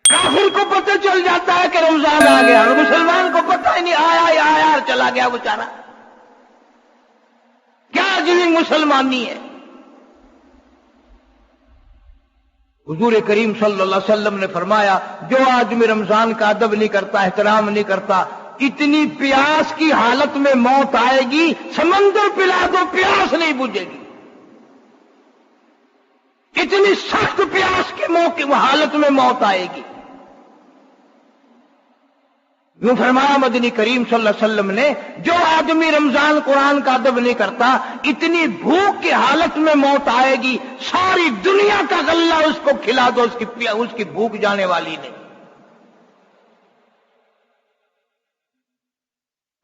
کافر کو پتہ چل جاتا ہے کہ رمضان آ گیا، اور مسلمان کو پتہ ہی نہیں، آیا اور چلا گیا بیچارہ۔ کیا عجیب مسلمانی ہے۔ حضور کریم صلی اللہ علیہ وسلم نے فرمایا جو آدمی رمضان کا ادب نہیں کرتا، احترام نہیں کرتا، اتنی پیاس کی حالت میں موت آئے گی، سمندر پلا دو پیاس نہیں بجھے گی، اتنی سخت پیاس کی حالت میں موت آئے گی۔ یوں فرمایا مدنی کریم صلی اللہ علیہ وسلم نے جو آدمی رمضان قرآن کا ادب نہیں کرتا، اتنی بھوک کی حالت میں موت آئے گی، ساری دنیا کا غلہ اس کو کھلا دو، اس کی بھوک جانے والی نہیں۔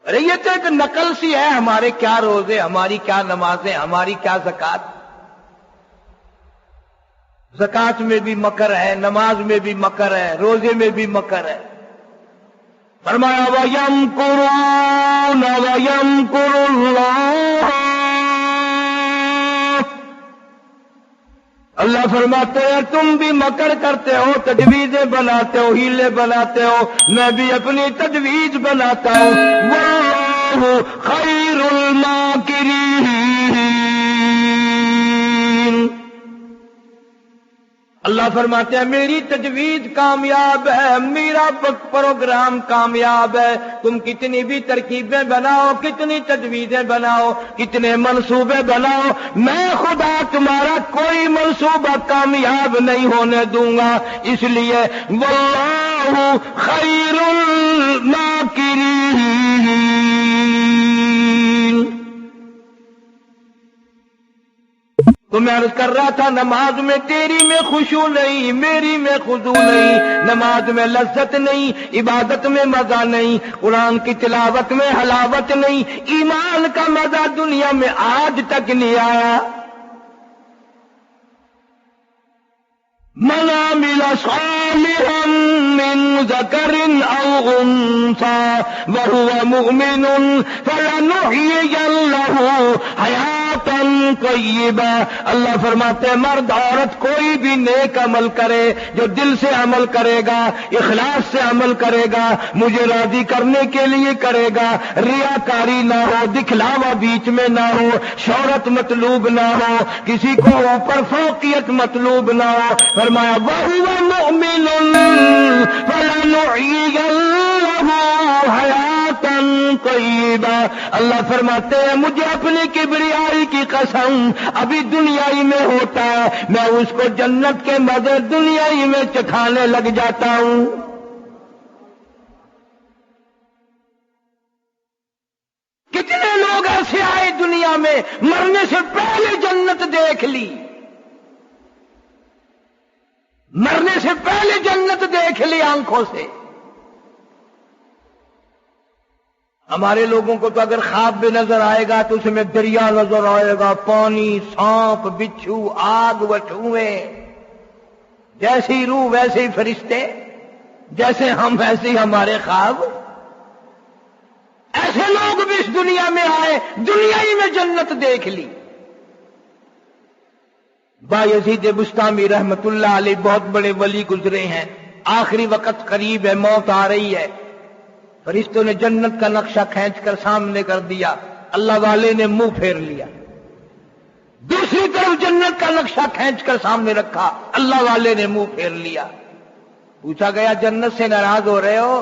ارے یہ تو ایک نقل سی ہے، ہمارے کیا روزے، ہماری کیا نمازیں، ہماری کیا زکات۔ زکات میں بھی مکر ہے، نماز میں بھی مکر ہے، روزے میں بھی مکر ہے۔ فرمایا وَيَمْكُرُونَ وَيَمْكُرُ اللَّهُ، اللہ فرماتے ہیں تم بھی مکر کرتے ہو، تجویزیں بناتے ہو، ہیلے بناتے ہو، میں بھی اپنی تجویز بناتا ہوں۔ وَاللَّهُ خَيْرُ الْمَاكِرِينَ، اللہ فرماتے ہیں میری تجویز کامیاب ہے، میرا پروگرام کامیاب ہے۔ تم کتنی بھی ترکیبیں بناؤ، کتنی تجویزیں بناؤ، کتنے منصوبے بناؤ، میں خدا تمہارا کوئی منصوبہ کامیاب نہیں ہونے دوں گا۔ اس لیے واللہ خیر الماکرین۔ تو میں عرض کر رہا تھا نماز میں تیری میں خشوع نہیں، میری میں خضوع نہیں، نماز میں لذت نہیں، عبادت میں مزہ نہیں، قرآن کی تلاوت میں حلاوت نہیں، ایمان کا مزہ دنیا میں آج تک نہیں آیا۔ من عمل صالحا من ذکر او انثى وهو مؤمن فلنحيينه حیاتا طیبہ، اللہ فرماتے ہیں مرد عورت کوئی بھی نیک عمل کرے، جو دل سے عمل کرے گا، اخلاص سے عمل کرے گا، مجھے راضی کرنے کے لیے کرے گا، ریاکاری نہ ہو، دکھلاوا بیچ میں نہ ہو، شہرت مطلوب نہ ہو، کسی کو اوپر فوقیت مطلوب نہ ہو، فرمایا وَهُوَ مُؤْمِنٌ فَلَنُحْيِيَنَّهُ حَيَاةً طَيِّبَةً، اللہ فرماتے ہیں مجھے اپنی کبریائی کی قسم، ابھی دنیا ہی میں ہوتا ہے میں اس کو جنت کے مزے دنیا ہی میں چکھانے لگ جاتا ہوں۔ کتنے لوگ ایسے آئے دنیا میں مرنے سے پہلے جنت دیکھ لی، مرنے سے پہلے جنت دیکھ لی آنکھوں سے۔ ہمارے لوگوں کو تو اگر خواب بھی نظر آئے گا تو اس میں دریا نظر آئے گا، پانی، سانپ، بچھو، آگ، وٹھوئے، جیسی روح ویسے ہی فرشتے، جیسے ہم ویسے ہی ہمارے خواب۔ ایسے لوگ بھی اس دنیا میں آئے، دنیا ہی میں جنت دیکھ لی۔ بایزید بستامی رحمت اللہ علیہ بہت بڑے ولی گزرے ہیں، آخری وقت قریب ہے، موت آ رہی ہے، فرشتوں نے جنت کا نقشہ کھینچ کر سامنے کر دیا، اللہ والے نے منہ پھیر لیا۔ دوسری طرف جنت کا نقشہ کھینچ کر سامنے رکھا، اللہ والے نے منہ پھیر لیا۔ پوچھا گیا جنت سے ناراض ہو رہے ہو،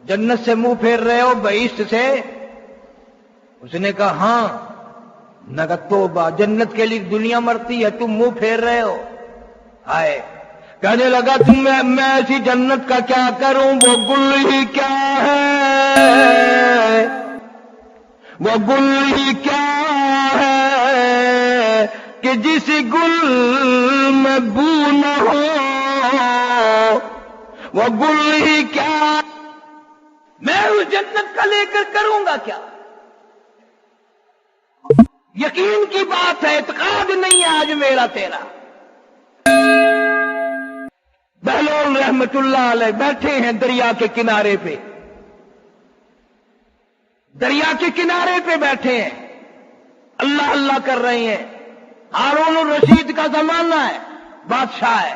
جنت سے منہ پھیر رہے ہو بہشت سے؟ اس نے کہا ہاں۔ نے کہا توبہ، جنت کے لیے دنیا مرتی ہے، تم منہ پھیر رہے ہو؟ ہائے، کہنے لگا میں ایسی جنت کا کیا کروں، وہ گل ہی کیا ہے، وہ گل ہی کیا ہے کہ جس گل میں بو نہ ہو، وہ گل ہی کیا، میں اس جنت کا لے کر کروں گا کیا؟ یقین کی بات ہے، اعتقاد نہیں ہے آج میرا تیرا۔ بہلول رحمت اللہ علیہ بیٹھے ہیں دریا کے کنارے پہ، دریا کے کنارے پہ بیٹھے ہیں، اللہ اللہ کر رہے ہیں۔ ہارون الرشید کا زمانہ ہے، بادشاہ ہے،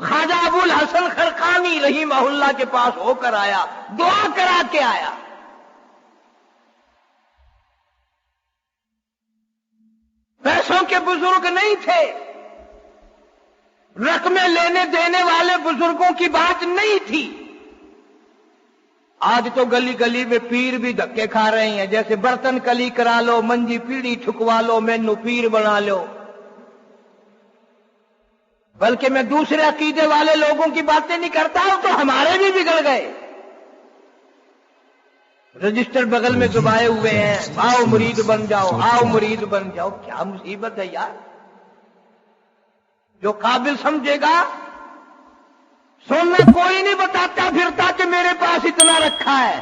خواجہ ابو الحسن خرقانی رحمہ اللہ کے پاس ہو کر آیا، دعا کرا کے آیا۔ پیسوں کے بزرگ نہیں تھے، رقمیں لینے دینے والے بزرگوں کی بات نہیں تھی۔ آج تو گلی گلی میں پیر بھی دھکے کھا رہے ہیں، جیسے برتن کلی کرا لو، منجی پیڑی ٹھکوا لو، مینو پیر بنا لو۔ بلکہ میں دوسرے عقیدے والے لوگوں کی باتیں نہیں کرتا ہوں، تو ہمارے بھی بگڑ گئے۔ رجسٹر بغل میں دبائے ہوئے ہیں، آؤ مرید بن جاؤ، آؤ مرید بن جاؤ۔ کیا مصیبت ہے یار! جو قابل سمجھے گا سننا، کوئی نہیں بتاتا پھرتا کہ میرے پاس اتنا رکھا ہے۔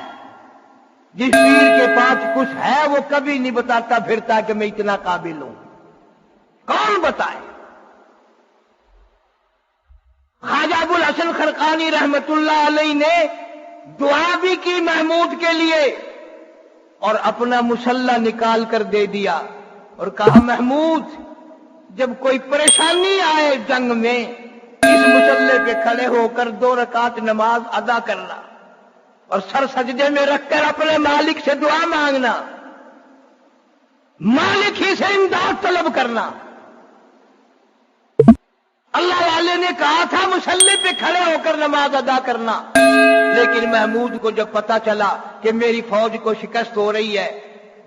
جس پیر کے پاس کچھ ہے وہ کبھی نہیں بتاتا پھرتا کہ میں اتنا قابل ہوں۔ کون بتائے؟ خواجہ ابو الحسن خرقانی رحمت اللہ علیہ نے دعا بھی کی محمود کے لیے، اور اپنا مصلی نکال کر دے دیا اور کہا محمود جب کوئی پریشانی آئے جنگ میں، اس مصلی پہ کھڑے ہو کر 2 رکعت نماز ادا کرنا اور سر سجدے میں رکھ کر اپنے مالک سے دعا مانگنا، مالک ہی سے امداد طلب کرنا۔ اللہ والے نے کہا تھا مصلی پہ کھڑے ہو کر نماز ادا کرنا، لیکن محمود کو جب پتا چلا کہ میری فوج کو شکست ہو رہی ہے،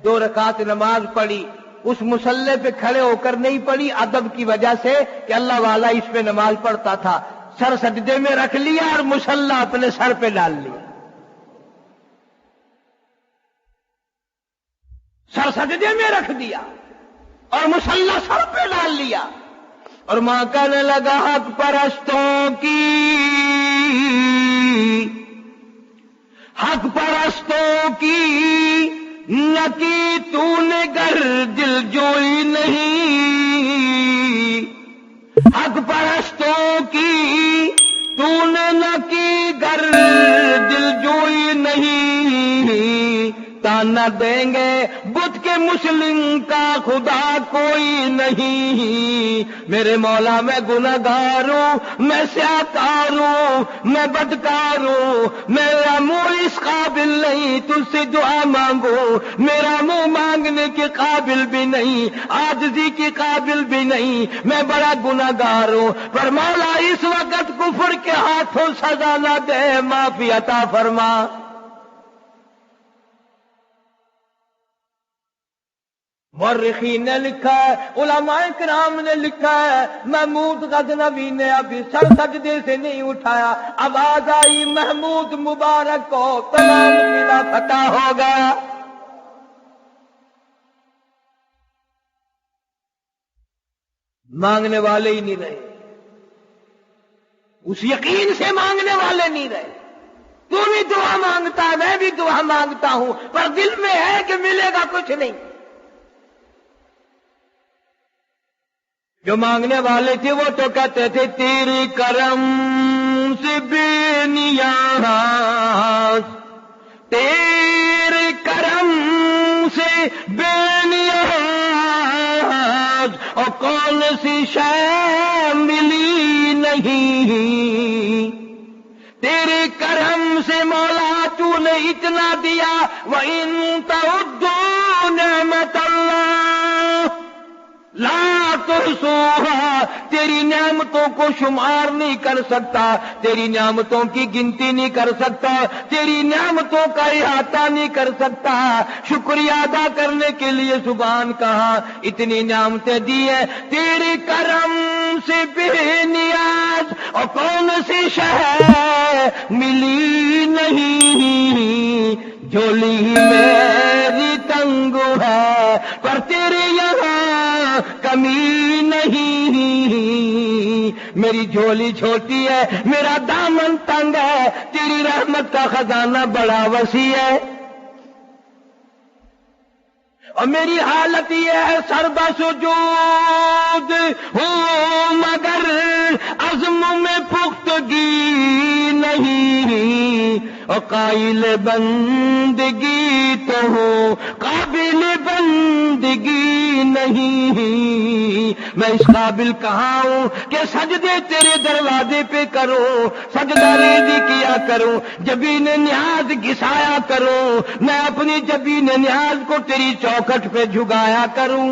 2 رکعت نماز پڑھی، اس مصلی پہ کھڑے ہو کر نہیں پڑھی، ادب کی وجہ سے کہ اللہ والا اس پہ نماز پڑھتا تھا، سر سجدے میں رکھ لیا اور مصلی اپنے سر پہ ڈال لیا۔ سر سجدے میں رکھ دیا اور مصلی سر پہ ڈال لیا، اور ماں کہنے لگا حق پرستوں کی نہ کی تو نے گر دل جوئی نہیں، حق پرستوں کی تو نے نہ کی گر دل جوئی نہیں، تانا دیں گے بت کے مسلم کا خدا کوئی نہیں۔ میرے مولا میں گنہگار ہوں، میں سیاکار ہوں، میں بدکار ہوں، میرا منہ اس قابل نہیں تجھ سے دعا مانگو، میرا منہ مانگنے کے قابل بھی نہیں، عاجزی کے قابل بھی نہیں، میں بڑا گنہگار ہوں، پر مولا اس وقت کفر کے ہاتھوں سزا نہ دے، معافی عطا فرما۔ مورخین نے لکھا ہے، علماء کرام نے لکھا ہے، محمود غزنوی نے ابھی سر سجدے سے نہیں اٹھایا، آواز آئی محمود مبارک کو، تمام قلعہ فتح ہو گیا۔ مانگنے والے ہی نہیں رہے، اس یقین سے مانگنے والے نہیں رہے۔ تو بھی دعا مانگتا ہے، میں بھی دعا مانگتا ہوں، پر دل میں ہے کہ ملے گا کچھ نہیں۔ جو مانگنے والے تھے وہ تو کہتے تھے تیرے کرم سے بے نیاز، تیرے کرم سے بے نیاز، اور کون سی شے ملی نہیں، تیرے کرم سے مولا تو نے اتنا دیا، وَإِن تَعُدُّوا نِعْمَتَ اللَّهِ لا تحصوها، تیری نعمتوں کو شمار نہیں کر سکتا، تیری نعمتوں کی گنتی نہیں کر سکتا، تیری نعمتوں کا احاطہ نہیں کر سکتا۔ شکریہ ادا کرنے کے لیے زبان کہاں، اتنی نعمتیں دی ہیں، تیرے کرم سے بے نیاز، اور کون سی شے ملی نہیں، جھولی میری تنگ ہے پر تیرے یہاں کمی نہیں، میری جھولی چھوٹی ہے، میرا دامن تنگ ہے، تیری رحمت کا خزانہ بڑا وسیع ہے، اور میری حالت یہ ہے سر بسجود ہوں مگر عزم میں پختگی نہیں، اور قائل بندگی تو ہوں قابل بندگی بندگی نہیں، میں اس قابل کہاں ہوں کہ سجدے تیرے دروازے پہ کروں، سجدہ ریزی کیا کروں، جبین نیاز گھسایا کروں، میں اپنی جبین نیاز کو تیری چوکھٹ پہ جھکایا کروں۔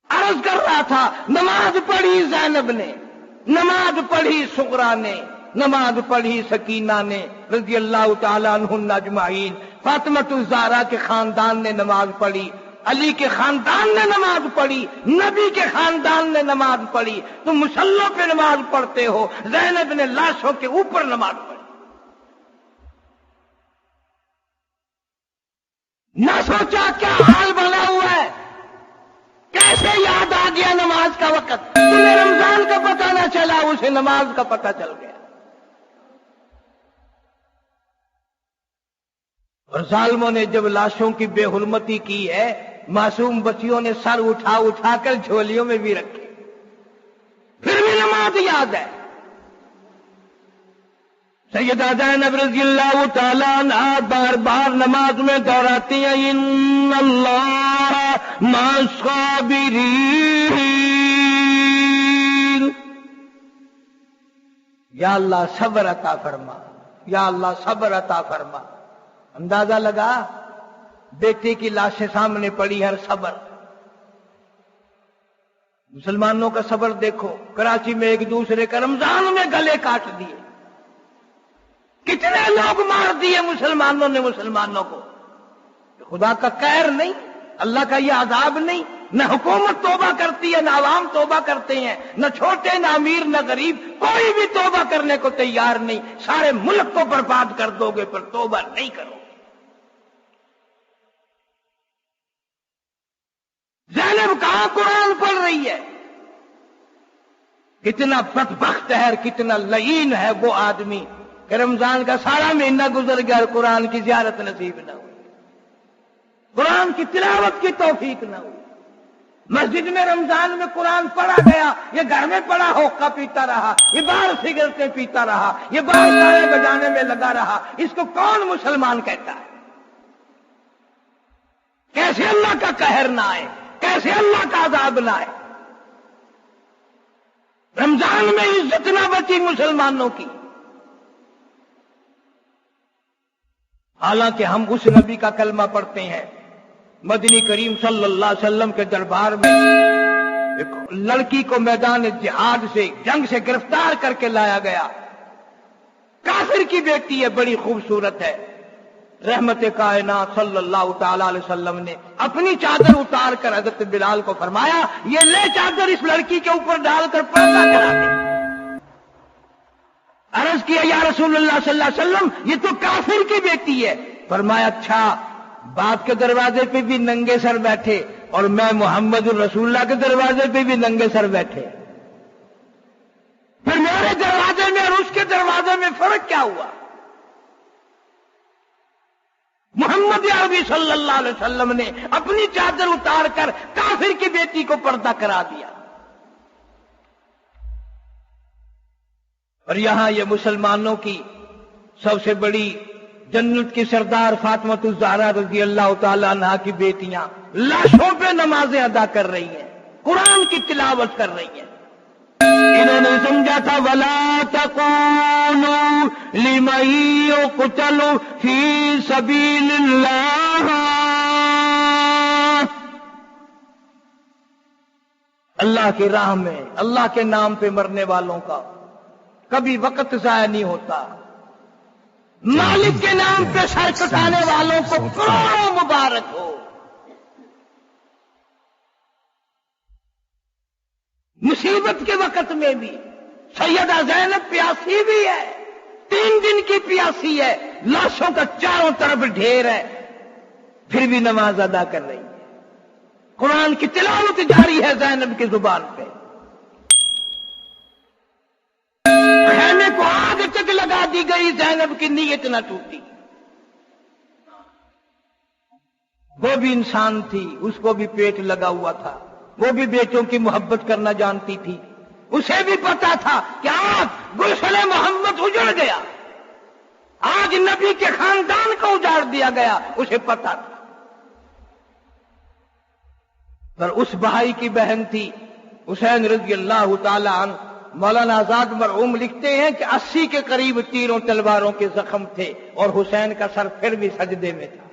عرض کر رہا تھا، نماز پڑھی زینب نے، نماز پڑھی سغرا نے، نماز پڑھی سکینہ نے رضی اللہ تعالیٰ عنہن اجمعین، فاطمۃ الزہرا کے خاندان نے نماز پڑھی، علی کے خاندان نے نماز پڑھی، نبی کے خاندان نے نماز پڑھی، تم مصلوں پہ نماز پڑھتے ہو، زینب نے لاشوں کے اوپر نماز پڑھی۔ نہ سوچا کیا حال بنا ہوا ہے، کیسے یاد آ گیا نماز کا وقت، تمہیں رمضان کا پتہ نہ چلا، اسے نماز کا پتہ چل گیا۔ اور ظالموں نے جب لاشوں کی بے حرمتی کی ہے، معصوم بچیوں نے سر اٹھا اٹھا کر جھولیوں میں بھی رکھے، پھر بھی نماز یاد ہے۔ سیدہ زینب رضی اللہ تعالیٰ عنہ بار بار نماز میں دہراتی ہیں، ان اللہ مع الصابرین، یا اللہ صبر عطا فرما، یا اللہ صبر عطا فرما۔ اندازہ لگا، بیٹے کی لاشیں سامنے پڑی، ہر صبر۔ مسلمانوں کا صبر دیکھو، کراچی میں ایک دوسرے کا رمضان میں گلے کاٹ دیے، کتنے لوگ مار دیے مسلمانوں نے مسلمانوں کو۔ خدا کا قہر نہیں، اللہ کا یہ عذاب نہیں، نہ حکومت توبہ کرتی ہے، نہ عوام توبہ کرتے ہیں، نہ چھوٹے نہ امیر نہ غریب، کوئی بھی توبہ کرنے کو تیار نہیں، سارے ملک کو برباد کر دو گے پر توبہ نہیں کرو۔ زینب کہاں قرآن پڑھ رہی ہے؟ کتنا بدبخت ہے، کتنا لعین ہے وہ آدمی کہ رمضان کا سارا مہینہ گزر گیا اور قرآن کی زیارت نصیب نہ ہوئی، قرآن کی تلاوت کی توفیق نہ ہوئی۔ مسجد میں رمضان میں قرآن پڑھا گیا، یہ گھر میں پڑھا ہوکا پیتا رہا، یہ باہر سگریٹیں پیتا رہا، یہ باہر گانے بجانے میں لگا رہا، اس کو کون مسلمان کہتا ہے؟ کیسے اللہ کا قہر نہ آئے، کیسے اللہ کا عذاب نہ آئے؟ رمضان میں عزت نہ بچی مسلمانوں کی، حالانکہ ہم اس نبی کا کلمہ پڑھتے ہیں۔ مدنی کریم صلی اللہ علیہ وسلم کے دربار میں ایک لڑکی کو میدان جہاد سے، جنگ سے گرفتار کر کے لایا گیا، کافر کی بیٹی ہے، بڑی خوبصورت ہے۔ رحمت کائنات صلی اللہ تعالی علیہ وسلم نے اپنی چادر اتار کر حضرت بلال کو فرمایا، یہ لے چادر اس لڑکی کے اوپر ڈال کر پردہ کرا دے۔ عرض کیا، یا رسول اللہ صلی اللہ علیہ وسلم، یہ تو کافر کی بیٹی ہے۔ فرمایا، اچھا، باپ کے دروازے پہ بھی ننگے سر بیٹھے اور میں محمد الرسول اللہ کے دروازے پہ بھی ننگے سر بیٹھے، پھر میرے دروازے میں اور اس کے دروازے میں فرق کیا ہوا؟ محمد عربی صلی اللہ علیہ وسلم نے اپنی چادر اتار کر کافر کی بیٹی کو پردہ کرا دیا، اور یہاں یہ مسلمانوں کی سب سے بڑی جنت کی سردار فاطمۃ الزہرا رضی اللہ تعالی عنہا کی بیٹیاں لاشوں پہ نمازیں ادا کر رہی ہیں، قرآن کی تلاوت کر رہی ہیں۔ انہوں نے سمجھا تھا، وَلَا تَقُولُوا لِمَن يُقْتَلُ فِي سَبِيلِ اللَّهِ، اللہ کی راہ میں اللہ کے نام پہ مرنے والوں کا کبھی وقت ضائع نہیں ہوتا، مالک کے نام پہ سر کٹانے والوں کو کروڑوں مبارک ہو۔ مصیبت کے وقت میں بھی سیدہ زینب پیاسی بھی ہے، 3 دن کی پیاسی ہے، لاشوں کا چاروں طرف ڈھیر ہے، پھر بھی نماز ادا کر رہی ہے، قرآن کی تلاوت جاری ہے زینب کی زبان پہ۔ خیمے کو آگ تک لگا دی گئی، زینب کی نیت نہ ٹوٹی۔ وہ بھی انسان تھی، اس کو بھی پیٹ لگا ہوا تھا، وہ بھی بیٹوں کی محبت کرنا جانتی تھی، اسے بھی پتا تھا کہ آج گلشن محمد اجڑ گیا، آج نبی کے خاندان کو اجاڑ دیا گیا، اسے پتا تھا، پر اس بھائی کی بہن تھی حسین رضی اللہ تعالی عنہ۔ مولانا آزاد مرحوم لکھتے ہیں کہ 80 کے قریب تیروں تلواروں کے زخم تھے، اور حسین کا سر پھر بھی سجدے میں تھا،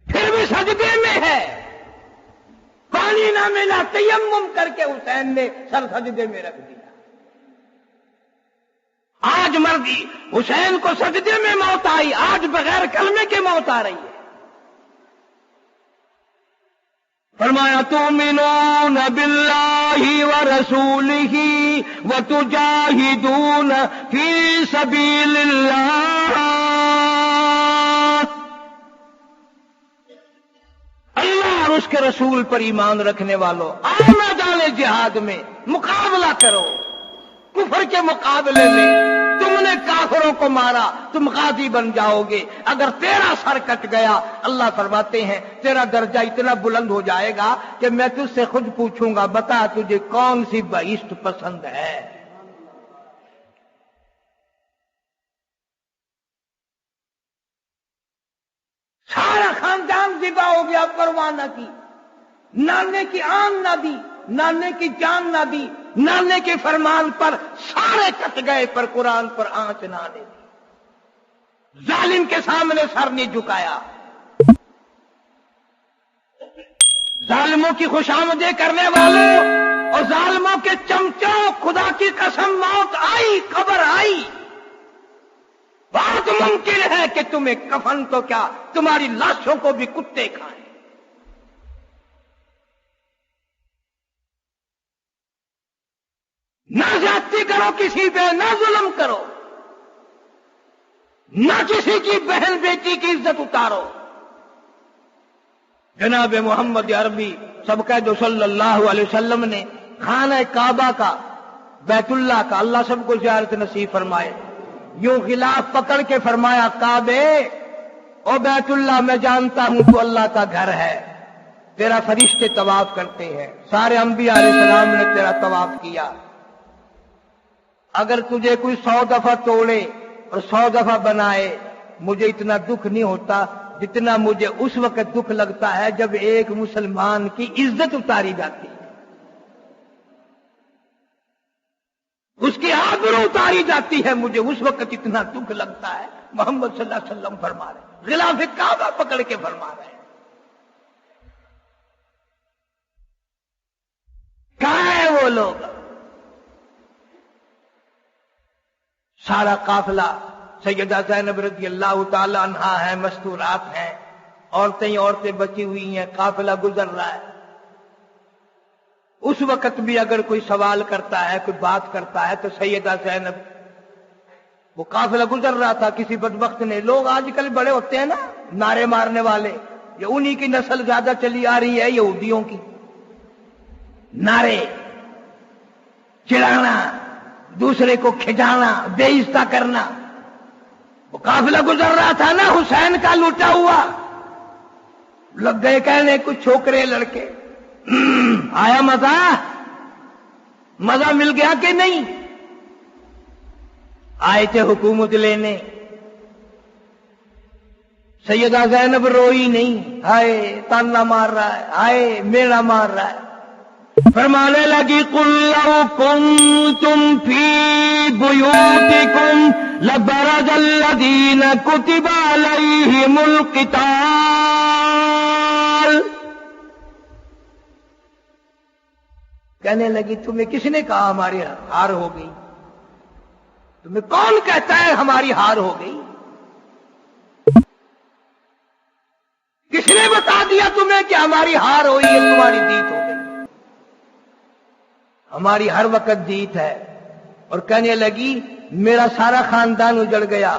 پھر بھی سجدے میں ہے۔ پانی نہ ملا، تیمم کر کے حسین نے سر سجدے میں رکھ دیا۔ آج مرضی حسین کو سجدے میں موت آئی، آج بغیر کلمے کے موت آ رہی ہے۔ فرمایا تؤمنون باللہ ورسولہ وتجاہدون فی سبیل اللہ، اللہ اور اس کے رسول پر ایمان رکھنے والوں، آؤ میدان جہاد میں مقابلہ کرو۔ کفر کے مقابلے میں تم نے کافروں کو مارا، تم غازی بن جاؤ گے۔ اگر تیرا سر کٹ گیا، اللہ فرماتے ہیں تیرا درجہ اتنا بلند ہو جائے گا کہ میں تجھ سے خود پوچھوں گا، بتا تجھے کون سی بہشت پسند ہے۔ سارا خاندان ذبح ہو گیا، پرواہ نہ کی، نانے کی آن نہ دی، نانے کی جان نہ دی، نانے کے فرمان پر سارے کٹ گئے، پر قرآن پر آنچ نہ دی۔ ظالم کے سامنے سر نہیں جھکایا۔ ظالموں کی خوشامدیں کرنے والوں اور ظالموں کے چمچوں، خدا کی قسم موت آئی، قبر آئی۔ بہت ممکن ہے کہ تمہیں کفن تو کیا، تمہاری لاشوں کو بھی کتے کھائیں۔ نہ زیادتی کرو کسی پہ، نہ ظلم کرو، نہ کسی کی بہن بیٹی کی عزت اتارو۔ جناب محمد عربی سبقہ صلی اللہ علیہ وسلم نے خانہ کعبہ کا، بیت اللہ کا، اللہ سب کو زیارت نصیب فرمائے، یوں غلاف پکڑ کے فرمایا، کعبے او بیت اللہ، میں جانتا ہوں تو اللہ کا گھر ہے، تیرا فرشتے طواف کرتے ہیں، سارے انبیاء علیہ السلام نے تیرا طواف کیا، اگر تجھے کوئی 100 دفعہ توڑے اور 100 دفعہ بنائے، مجھے اتنا دکھ نہیں ہوتا جتنا مجھے اس وقت دکھ لگتا ہے جب ایک مسلمان کی عزت اتاری جاتی ہے، اس کی آبرو اتاری جاتی ہے، مجھے اس وقت اتنا دکھ لگتا ہے۔ محمد صلی اللہ علیہ وسلم فرما رہے ہیں، غلاف کعبہ پکڑ کے فرما رہے ہیں۔ کہاں ہے وہ لوگ؟ سارا قافلہ سیدہ زینب رضی اللہ تعالی عنہا ہے، مستورات ہیں، عورتیں بچی ہوئی ہیں، قافلہ گزر رہا ہے۔ اس وقت بھی اگر کوئی سوال کرتا ہے، کوئی بات کرتا ہے تو سیدہ زینب، وہ قافلہ گزر رہا تھا، کسی بدبخت نے، لوگ آج کل بڑے ہوتے ہیں نا نعرے مارنے والے، یہ انہی کی نسل زیادہ چلی آ رہی ہے، یہودیوں کی، نعرے، چڑھانا، دوسرے کو کھجانا، بے عزتی کرنا۔ وہ قافلہ گزر رہا تھا نا حسین کا لوٹا ہوا، لگ گئے کہنے کچھ چھوکرے لڑکے، آیا مزہ مل گیا کہ نہیں؟ آئے تھے حکومت لینے۔ سیدہ زینب روئی نہیں، ہائے تانا مار رہا ہے، ہائے میڑا مار رہا ہے، فرمانے لگی قل لو کنتم فی بیوتکم لبرز الذین کتب علیہم القتال۔ کہنے لگی تمہیں کس نے کہا ہماری ہار ہو گئی؟ تمہیں کون کہتا ہے ہماری ہار ہو گئی؟ کس نے بتا دیا تمہیں کہ ہماری ہار ہوئی ہے، تمہاری جیت ہو گئی؟ ہماری ہر وقت جیت ہے۔ اور کہنے لگی میرا سارا خاندان اجڑ گیا،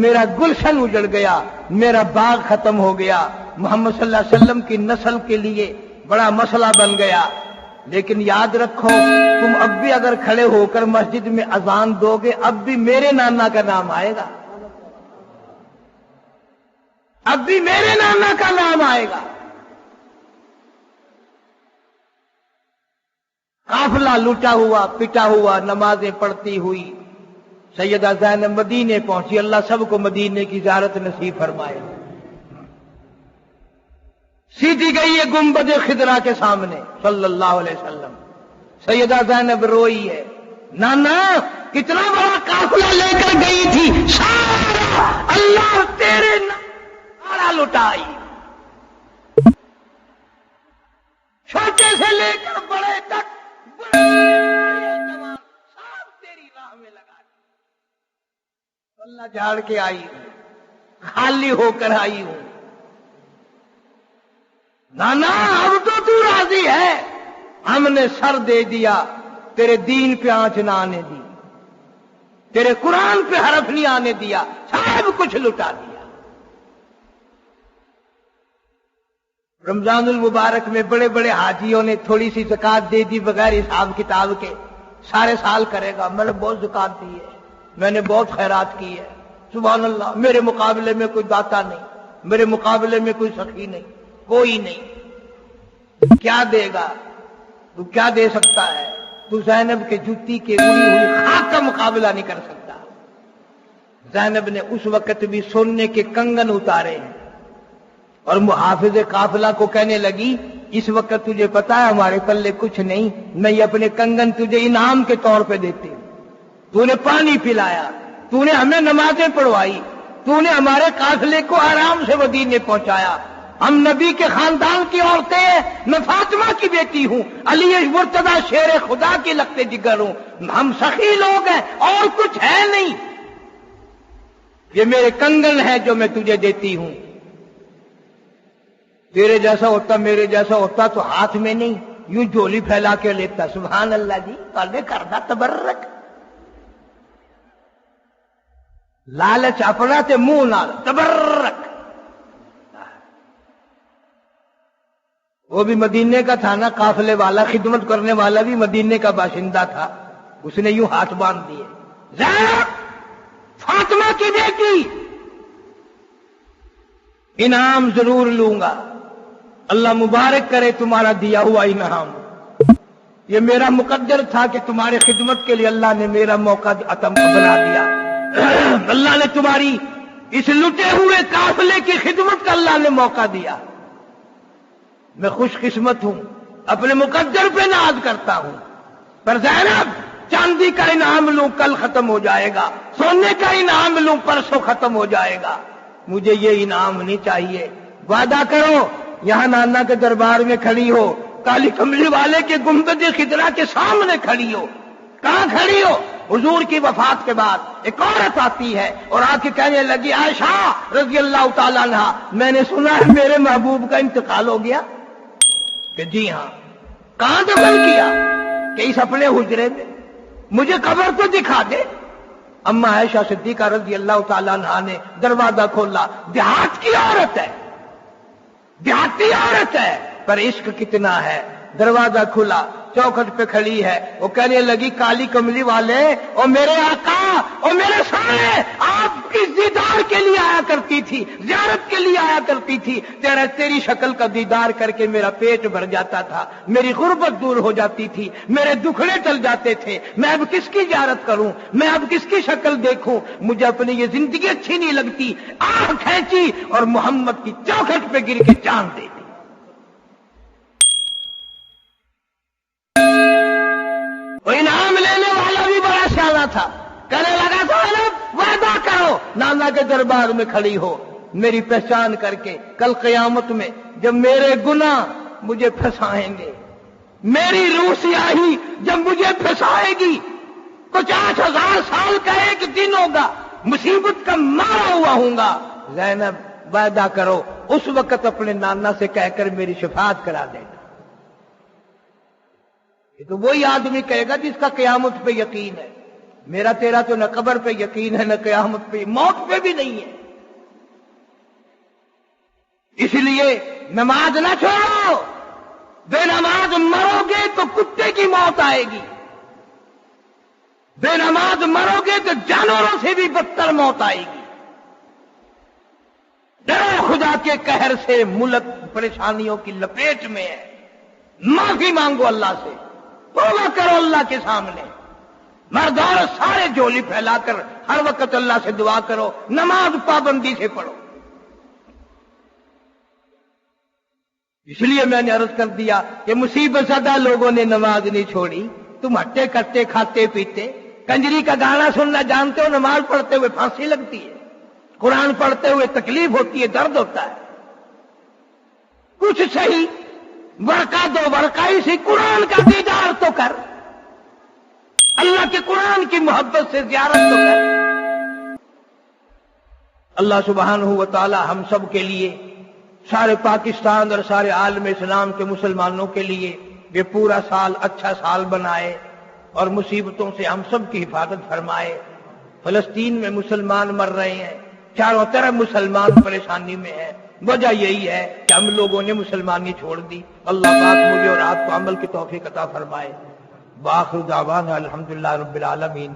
میرا گلشن اجڑ گیا، میرا باغ ختم ہو گیا، محمد صلی اللہ علیہ وسلم کی نسل کے لیے بڑا مسئلہ بن گیا، لیکن یاد رکھو تم اب بھی اگر کھڑے ہو کر مسجد میں اذان دو گے، اب بھی میرے نانا کا نام آئے گا، اب بھی میرے نانا کا نام آئے گا۔ قافلہ لوٹا ہوا، پٹا ہوا، نمازیں پڑھتی ہوئی سیدہ زینب مدینے پہنچی، اللہ سب کو مدینے کی زیارت نصیب فرمائے۔ سیدھی گئی ہے گنبد خضرا کے سامنے صلی اللہ علیہ وسلم، سیدہ زینب روئی ہے، نانا کتنا بڑا قافلہ لے کر گئی تھی، سارا اللہ تیرے سارا لٹائی، چھوٹے سے لے کر بڑے تک، بڑے جوان سب تیری راہ میں لگا دی، اللہ جھاڑ کے آئی ہوں، خالی ہو کر آئی ہوں، نانا اب تو راضی ہے، ہم نے سر دے دیا، تیرے دین پہ آنچ نہ آنے دی، تیرے قرآن پہ حرف نہیں آنے دیا، سب کچھ لٹا دیا۔ رمضان المبارک میں بڑے بڑے حاجیوں نے تھوڑی سی زکات دے دی بغیر حساب کتاب کے، سارے سال کرے گا میں نے بہت زکات دی ہے، میں نے بہت خیرات کی ہے، سبحان اللہ، میرے مقابلے میں کوئی داتا نہیں، میرے مقابلے میں کوئی سخی نہیں، کوئی نہیں، کیا دے گا تو کیا دے سکتا ہے؟ تو زینب کے جوتی کے اڑی ہوئی خاک کا مقابلہ نہیں کر سکتا۔ زینب نے اس وقت بھی سونے کے کنگن اتارے ہیں اور محافظ قافلہ کو کہنے لگی، اس وقت تجھے پتا ہے ہمارے پلے کچھ نہیں، میں یہ اپنے کنگن تجھے انعام کے طور پہ دیتی ہوں، تو نے پانی پلایا، تو نے ہمیں نمازیں پڑھوائی، تو نے ہمارے قافلے کو آرام سے مدینے پہنچایا، ہم نبی کے خاندان کی عورتیں ہیں، میں فاطمہ کی بیٹی ہوں، علی مرتضی شیر خدا کے لگتے جگر ہوں، ہم سخی لوگ ہیں اور کچھ ہے نہیں، یہ میرے کنگن ہے جو میں تجھے دیتی ہوں، تیرے جیسا ہوتا میرے جیسا ہوتا تو ہاتھ میں نہیں یوں جھولی پھیلا کے لیتا، سبحان اللہ جی، کالے کردہ تبرک، لالچ اپنا تے منہ نال تبرک، وہ بھی مدینے کا تھا نا، قافلے والا، خدمت کرنے والا بھی مدینے کا باشندہ تھا، اس نے یوں ہاتھ باندھ دیے، زینب فاطمہ کی بیٹی، انعام ضرور لوں گا، اللہ مبارک کرے تمہارا دیا ہوا انعام، یہ میرا مقدر تھا کہ تمہاری خدمت کے لیے اللہ نے میرا موقع عطا بنا دیا، اللہ نے تمہاری اس لٹے ہوئے قافلے کی خدمت کا اللہ نے موقع دیا، میں خوش قسمت ہوں، اپنے مقدر پہ ناز کرتا ہوں، پر زینب چاندی کا انعام لوں کل ختم ہو جائے گا، سونے کا انعام لوں پرسوں ختم ہو جائے گا، مجھے یہ انعام نہیں چاہیے، وعدہ کرو یہاں نانا کے دربار میں کھڑی ہو، کالی کملی والے کے گنبد خضرا کے سامنے کھڑی ہو، کہاں کھڑی ہو؟ حضور کی وفات کے بعد ایک عورت آتی ہے اور آ کے کہنے لگی، عائشہ رضی اللہ تعالیٰ عنہ، میں نے سنا ہے میرے محبوب کا انتقال ہو گیا، کہ جی ہاں، کہاں دفن کیا؟ کہ اس اپنے حجرے میں، مجھے قبر تو دکھا دے۔ اما عائشہ صدیقہ رضی اللہ تعالیٰ عنہ نے دروازہ کھولا، دیہات کی عورت ہے، دیہاتی عورت ہے، پر عشق کتنا ہے، دروازہ کھلا، چوکھٹ پہ کھڑی ہے، وہ کہنے لگی، کالی کملی والے اور میرے آقا اور میرے سامنے آپ کی دیدار کے لیے آیا کرتی تھی، زیارت کے لیے آیا کرتی تھی، تیری شکل کا دیدار کر کے میرا پیٹ بھر جاتا تھا، میری غربت دور ہو جاتی تھی، میرے دکھڑے ٹل جاتے تھے، میں اب کس کی زیارت کروں، میں اب کس کی شکل دیکھوں، مجھے اپنی یہ زندگی اچھی نہیں لگتی، آنکھ کھینچی اور محمد کی چوکھٹ پہ گر کے جان دے دی۔ وہ انعام لینے والا بھی بڑا سیانا تھا، کہنے لگا تو وعدہ کرو، نانا کے دربار میں کھڑی ہو، میری پہچان کر کے کل قیامت میں جب میرے گناہ مجھے پھنسائیں گے، میری روح سیاہی جب مجھے پھنسائے گی، 50,000 سال کا ایک دن ہوگا، مصیبت کا مارا ہوا ہوں گا، زینب وعدہ کرو اس وقت اپنے نانا سے کہہ کر میری شفاعت کرا دینا۔ یہ تو وہی آدمی کہے گا جس کا قیامت پہ یقین ہے، میرا تیرا تو نہ قبر پہ یقین ہے نہ قیامت پہ، موت پہ بھی نہیں ہے، اس لیے نماز نہ چھوڑو، بے نماز مرو گے تو کتے کی موت آئے گی، بے نماز مرو گے تو جانوروں سے بھی بدتر موت آئے گی، ڈرو خدا کے قہر سے، ملک پریشانیوں کی لپیٹ میں ہے، معافی مانگو اللہ سے، توبہ کرو اللہ کے سامنے، مرد اور سارے جھولی پھیلا کر ہر وقت اللہ سے دعا کرو، نماز پابندی سے پڑھو۔ اس لیے میں نے عرض کر دیا کہ مصیبت زدہ لوگوں نے نماز نہیں چھوڑی۔ تم ہٹے کٹے کھاتے پیتے کنجری کا گانا سننا جانتے ہو، نماز پڑھتے ہوئے پھانسی لگتی ہے، قرآن پڑھتے ہوئے تکلیف ہوتی ہے، درد ہوتا ہے۔ کچھ صحیح ورقہ دو، ورقہ اسی قرآن کا دیدار تو کر، اللہ کے قرآن کی محبت سے زیارت تو کر۔ اللہ سبحانہ و تعالی ہم سب کے لیے، سارے پاکستان اور سارے عالم اسلام کے مسلمانوں کے لیے یہ پورا سال اچھا سال بنائے اور مصیبتوں سے ہم سب کی حفاظت فرمائے۔ فلسطین میں مسلمان مر رہے ہیں، چاروں طرف مسلمان پریشانی میں ہیں، وجہ یہی ہے کہ ہم لوگوں نے مسلمانی چھوڑ دی۔ اللہ پاک مجھے اور آپ کو عمل کی توفیق عطا فرمائے۔ وآخر دعوانا الحمدللہ رب العالمین۔